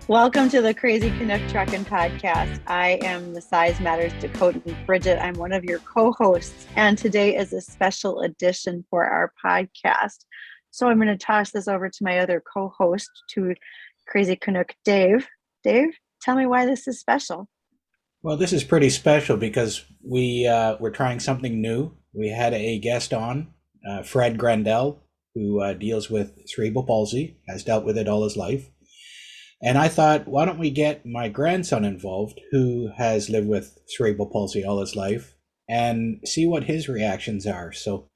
Welcome to the Crazy Canuck Truckin' Podcast. I am the Size Matters Dakota Bridget. I'm one of your co-hosts, and today is a special edition for our podcast. So I'm going to toss this over to my other co-host, to Crazy Canuck Dave. Dave, tell me why this is special. Well, this is pretty special because we're trying something new. We had a guest on, Fred Grendel, who deals with cerebral palsy, has dealt with it all his life. And I thought, why don't we get my grandson involved, who has lived with cerebral palsy all his life, and see what his reactions are. So,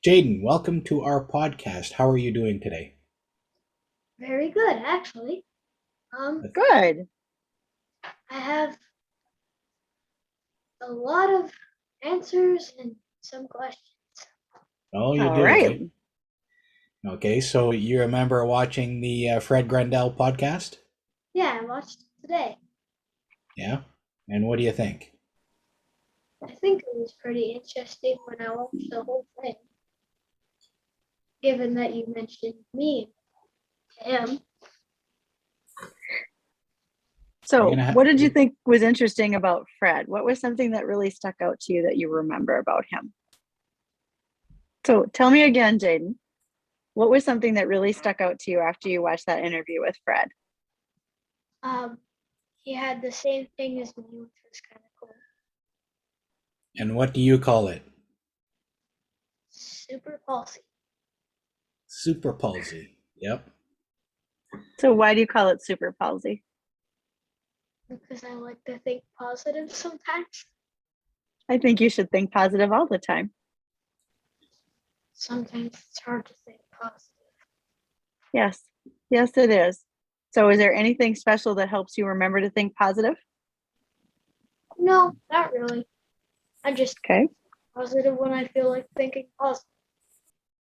Jayden, welcome to our podcast. How are you doing today? Very good, actually. Good. I have a lot of answers and some questions. Oh, you All do, eh? right. Okay, so you remember watching the Fred Grendel podcast? Yeah, I watched it today. Yeah? And what do you think? I think it was pretty interesting when I watched the whole thing. Given that you mentioned me and him, You're So gonna what did you have, think was interesting about Fred? What was something that really stuck out to you that you remember about him? So tell me again, Jayden. What was something that really stuck out to you after you watched that interview with Fred? he had the same thing as me, which was kind of cool. and what do you call it? Super palsy. Super palsy. Yep. So why do you call it super palsy? Because I like to think positive sometimes. I think you should think positive all the time. Sometimes it's hard to think positive. Yes. Yes, it is. So is there anything special that helps you remember to think positive? No, not really. I just Okay. positive when I feel like thinking positive.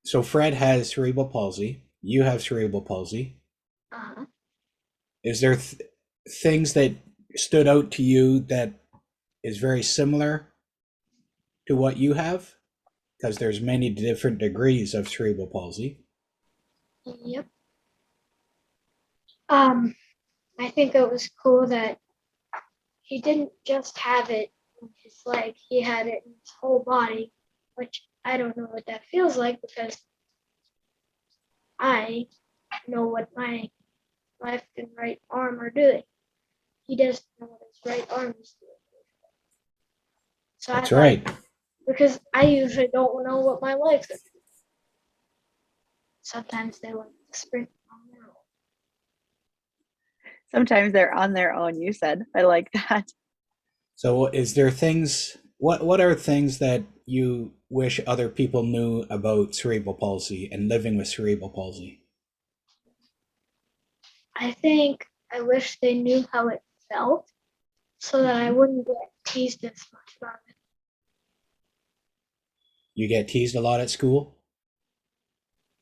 So Fred has cerebral palsy. You have cerebral palsy. Uh-huh. Is there things that stood out to you that is very similar to what you have? Because there's many different degrees of cerebral palsy. Yep. I think it was cool that he didn't just have it in his leg, he had it in his whole body, which I don't know what that feels like because I know what my left and right arm are doing. He doesn't know what his right arm is doing. So I That's thought, right. because I usually don't know what my legs are doing. Sometimes they like to sprint on their own. Sometimes they're on their own, you said. I like that. So is there things what are things that you wish other people knew about cerebral palsy and living with cerebral palsy? I think I wish they knew how it felt so that I wouldn't get teased as much about it. You get teased a lot at school?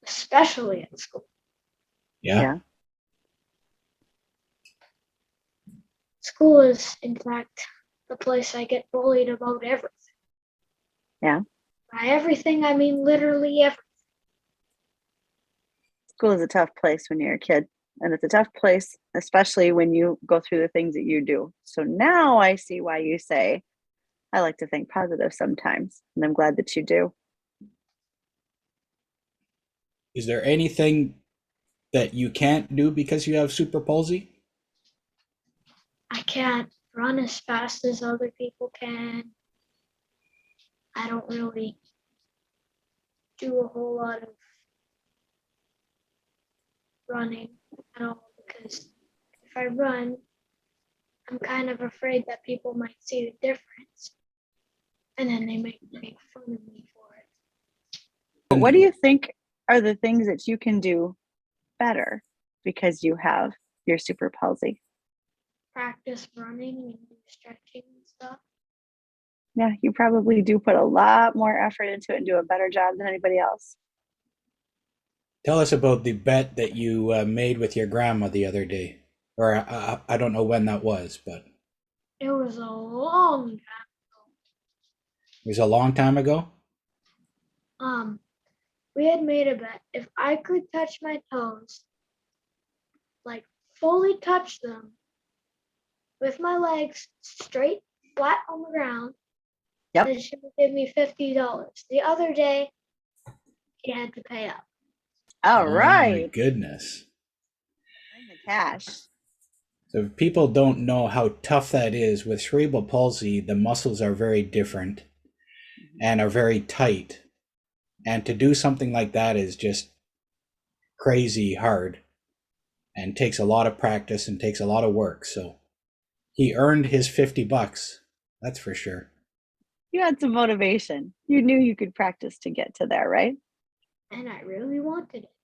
Especially at school. Yeah. Yeah. School is, in fact, the place I get bullied about everything. Yeah. By everything, I mean literally everything. School is a tough place when you're a kid. And it's a tough place, especially when you go through the things that you do. So now I see why you say, I like to think positive sometimes. And I'm glad that you do. Is there anything that you can't do because you have super palsy? I can't run as fast as other people can. I don't really do a whole lot of running at all because if I run, I'm kind of afraid that people might see the difference and then they might make fun of me for it. But what do And you think are the things that you can do better because you have your super palsy? Practice running and do stretching and stuff. Yeah, you probably do put a lot more effort into it and do a better job than anybody else. tell us about the bet that you made with your grandma the other day. Or I don't know when that was, but It was a long time. it was a long time ago. We had made a bet if I could touch my toes like fully touch them with my legs straight flat on the ground, Yep. then she would give me $50. The other day, he had to pay up. All Oh my right. goodness. Bring the cash. So if people don't know how tough that is, with cerebral palsy, the muscles are very different and are very tight. And to do something like that is just crazy hard and takes a lot of practice and takes a lot of work. So he earned his $50. That's for sure. You had some motivation. You knew you could practice to get to there, right? And I really wanted it.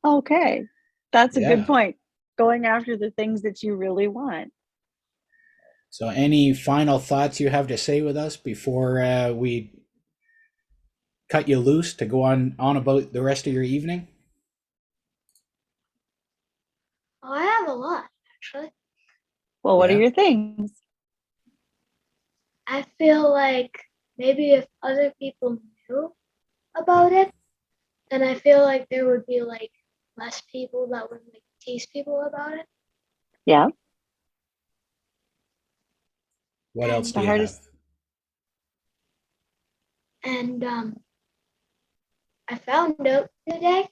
Okay. That's a Yeah. good point. Going after the things that you really want. So any final thoughts you have to say with us before we cut you loose to go on about the rest of your evening? Oh, I have a lot, actually. Well, what are Yeah. your things? I feel like maybe if other people knew about it, then I feel like there would be like less people that would like tease people about it. Yeah. What else And do The you hardest. have? And I found out today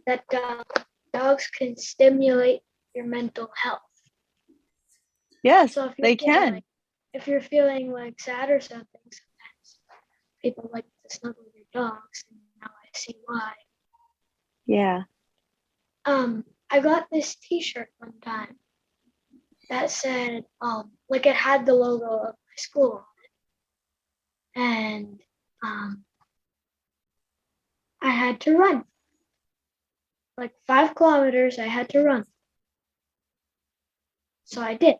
that dogs can stimulate your mental health. Yes, So they can. if you're feeling like sad or something, sometimes people like to snuggle your dogs, and now I see why. Yeah. I got this T-shirt one time that said, like it had the logo of my school on it, and I had to run like 5 kilometers. I had to run, so I did. I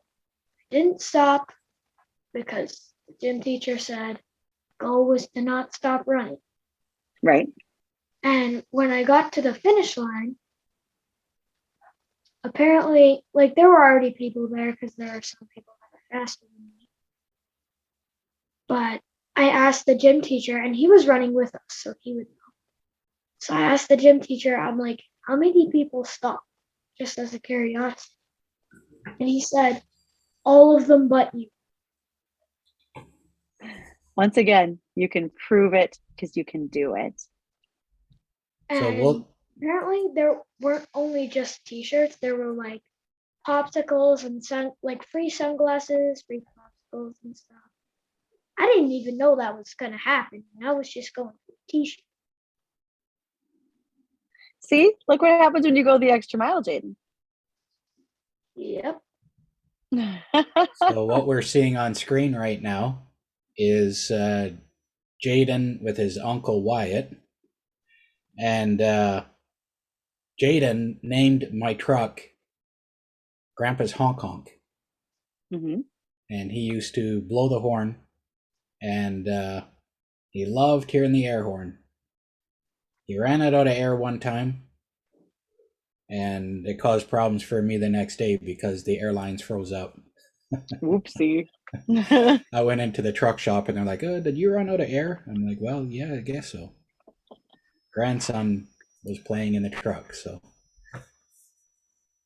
didn't stop because the gym teacher said goal was to not stop running. Right. And when I got to the finish line, apparently, like there were already people there because there are some people that are faster than me. But I asked the gym teacher, and he was running with us, so he would know. So I asked the gym teacher, I'm like, how many people stopped? Just as a curiosity. And he said, all of them but you. Once again, you can prove it because you can do it. So And apparently there weren't only just t-shirts, there were like popsicles and like free sunglasses, free popsicles and stuff. I didn't even know that was gonna happen. I was just going for a t-shirt. See, look what happens when you go the extra mile, Jayden. Yep. So what we're seeing on screen right now is Jayden with his uncle Wyatt. And Jayden named my truck Grandpa's Honk Honk. Mm-hmm. And he used to blow the horn. And he loved hearing the air horn. He ran it out of air one time. And it caused problems for me the next day because the airlines froze up. Whoopsie. I went into the truck shop and they're like, oh, did you run out of air? I'm like, well, yeah, I guess so. Grandson was playing in the truck. So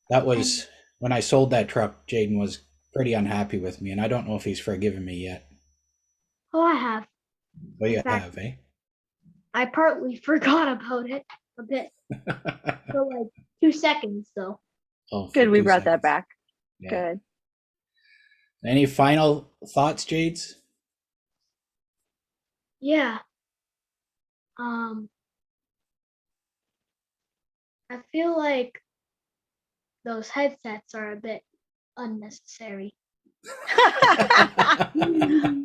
that was when I sold that truck. Jayden was pretty unhappy with me, and I don't know if he's forgiven me yet. Oh, I have. Well, you In fact, have, eh? I partly forgot about it a bit for like 2 seconds, though. Oh, for Good, we 2 brought that seconds. back. Yeah. Good. Any final thoughts, Jades? Yeah. I feel like those headsets are a bit unnecessary.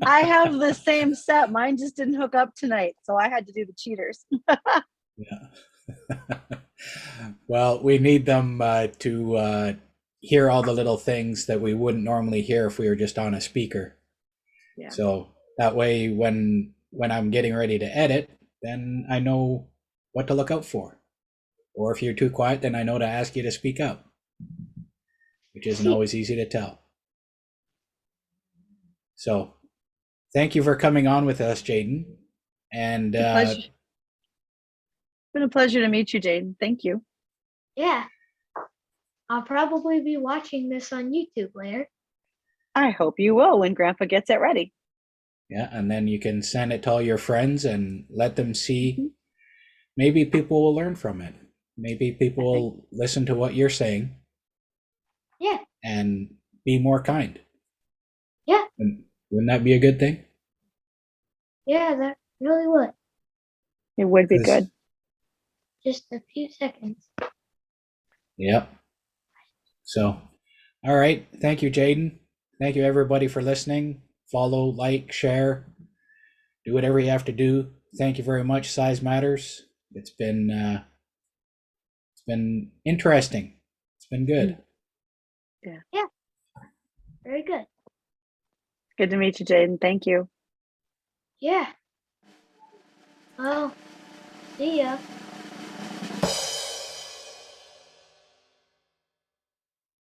I have the same set. Mine just didn't hook up tonight, so I had to do the cheaters. Yeah. Well, we need them to hear all the little things that we wouldn't normally hear if we were just on a speaker. Yeah. So that way, when I'm getting ready to edit, then I know what to look out for. Or if you're too quiet, then I know to ask you to speak up, which isn't always easy to tell. So thank you for coming on with us, Jayden. And It's been a pleasure to meet you, Jayden. Thank you. Yeah. I'll probably be watching this on YouTube later. I hope you will when Grandpa gets it ready. Yeah, and then you can send it to all your friends and let them see. Mhm. Maybe people will learn from it. Maybe people will listen to what you're saying. Yeah. And be more kind. Yeah. And wouldn't that be a good thing? Yeah, that really would. It would be 'Cause- good. Just a few seconds. Yep. So, all right. Thank you, Jayden. Thank you, everybody, for listening. Follow, like, share, do whatever you have to do. Thank you very much, Size Matters. It's been interesting. It's been good. Very good. Good to meet you, Jayden. Thank you. Yeah. Well, see ya.